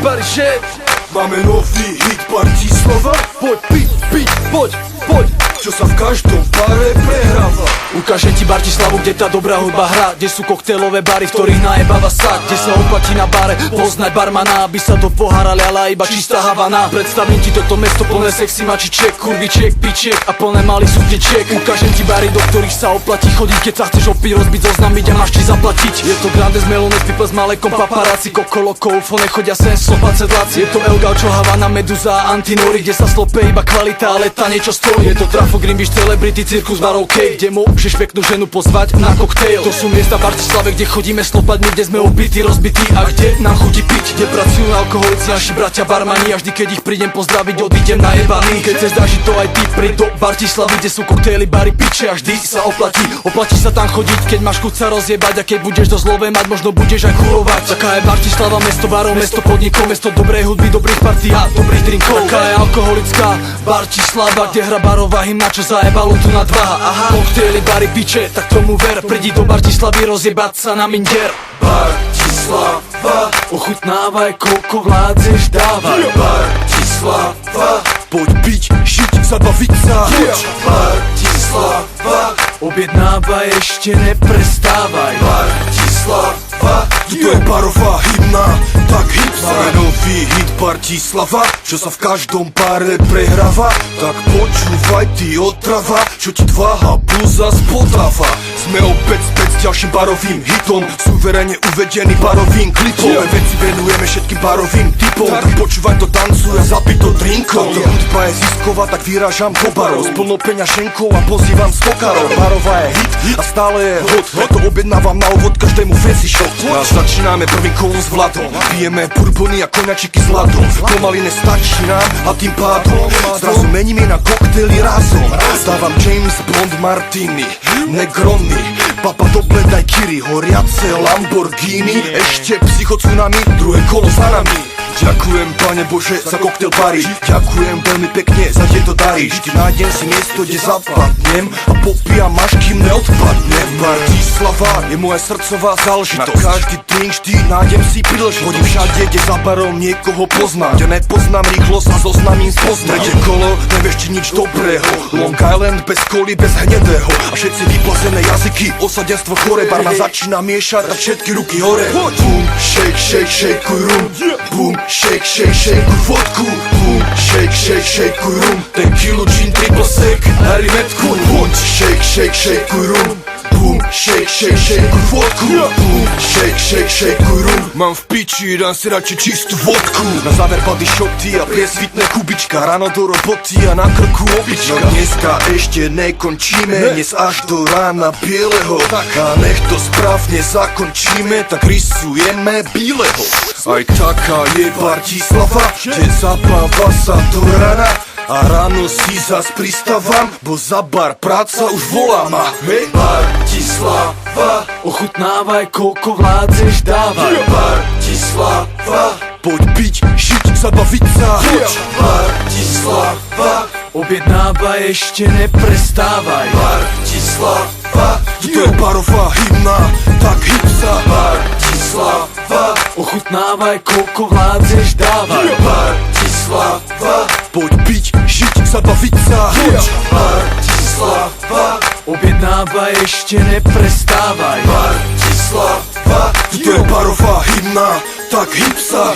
Bari, že máme nový hit Bratislava. poď, poď, čo sa v každom bare prehráva. ukážem ti Bratislavu, kde tá dobrá hudba hrá, kde sú koktélové bary, v ktorých najebáva sa, kde sa oplatí na bare poznať barmana, aby sa do pohára ľala iba čistá Havana. Predstavím ti toto mesto plné sexy mačičiek, kurvičiek, pičiek a plné malých súdničiek. Ukážem ti bary, do ktorých sa oplatí chodiť, keď sa chceš opiť, rozbiť, zoznamiť a máš ti zaplatiť. Je to Grandes, Melones, People s Malekom, paparazzi, Kokolo, Koufone, chodia sem 120 laci. Je to El Gaucho, Havana, Meduza a Antinori, kde sa slope iba kvalita, ale tá niečo stojí. Je to Trafo, Green Beach, Celebrity, Cirkus, Barov Cake, kde môžeš peknú ženu pozvať na koktejl. To sú miesta v Bratislave, kde chodíme slopať my, kde sme obití, rozbití a kde nám chutí piť, kde pracujú alkoholici, naši bratia barmani, a vždy keď ich prídem pozdraviť, odídem najebaný. Keď chceš zažiť to aj ty, príď do Bratislavy, kde sú koktejly, bary, piče a vždy sa oplatí sa tam chodiť, keď máš chuť sa rozjebať, a keď budeš do zlové mať, možno budeš aj churovať. Taká je Bratislava, mesto barov, mesto podnikov, mesto dobrej hudby, dobrých partí a dobrých drinkov. Taká je alkoholická Bratislava, kde hra barová hymna, čo zajebalo tu nadváha. Aha, koktejly, bary, piče, tak tomu ver, prídi do Bratislavy rozjebať sa na minger. Bratislava, ochutnávaj, koľko vládzeš, dávaj. Bratislava, poď piť, žiť, zabaviť sa. Bratislava, objednávaj, ešte neprestávaj. Bratislava, toto je barová hymna, tak hip sa. Máme nový hit Bratislava, čo sa v každom bare prehráva. Tak počúvaj ty otrava, čo ti 2H plus zas podáva. Sme opäť späť s ďalším barovým hitom, suverene uvedený barovým klipom. Nové veci venujeme všetkým barovým typom, tak počúvaj to, tancuj a zapij to drinkom. To hudba je zisková, tak vyrážam do barov, s plnou peňaženkou a pozývam stokárov. Barová je hit a stále je hot, to objednávam na úvod každému fancy shot. A začíname prvým kolom s Vladom, pijeme bourbony a koňačiky s ľadom. Pomaly nestačí nám a tým pádom zrazu meníme na koktejly razom. Dávam James Bond Martini, Negroni, Papa doble daj Kiri, horiace Lamborghini, ešte psychotsunami, druhé kolo za nami. Ďakujem, Pane Bože, za koktel bary, ďakujem veľmi pekne za tieto dary. Vždy nájdem si miesto, kde zapadnem a popijam až kým neodpadnem. Bratislava je moja srdcová záležitosť, na každý drink vždy nájdem si príležitosť. Chodím všade, kde za barom niekoho poznám, kde nepoznám rýchlo sa zoznamím spoznám. Tretie kolo, nevieš ti nič dobrého, Long Island bez koly, bez hnedého a všetci vyplazené jazyky, osadenstvo chore, barma začína miešať a všetky ruky hore. Boom, shake, shake, shakeuj rum, boom, shake, shake, shakeuj vodku, boom, shake, shake, shakeuj rum, tequilu, gin, triple sec, na rimetku. Boom, shake, shake, shakeuj rum, boom, shake, shake, shakeuj vodku, boom, shake, shake, shakeuj rum. Mám v piči, dám si radšej čistú vodku. Na záver body shoty a priesvitné kubička, ráno do roboty a na krku opička. No dneska ešte nekončíme, dnes až do rána bieleho, a nech to správne zakončíme, tak rysujeme bíleho. Aj taká je Bratislava, kde zabáva sa do rana a ráno si zas pristávam, bo za bar práca už volá ma. Hej, Bratislava, ochutnávaj, koľko vládzeš, dávaj. Bratislava, poď piť, žiť, zabaviť sa. Bratislava, objednávaj, ešte neprestávaj. Bratislava, toto je barová hymna, tak hip sa. Bratislava, ochutnávaj, koľko vládzeš, dávaj. Bratislava, poď piť, žiť, zabaviť sa. Bratislava, objednávaj, ešte neprestávaj. Bratislava, toto je barová hymna, tak hip sa.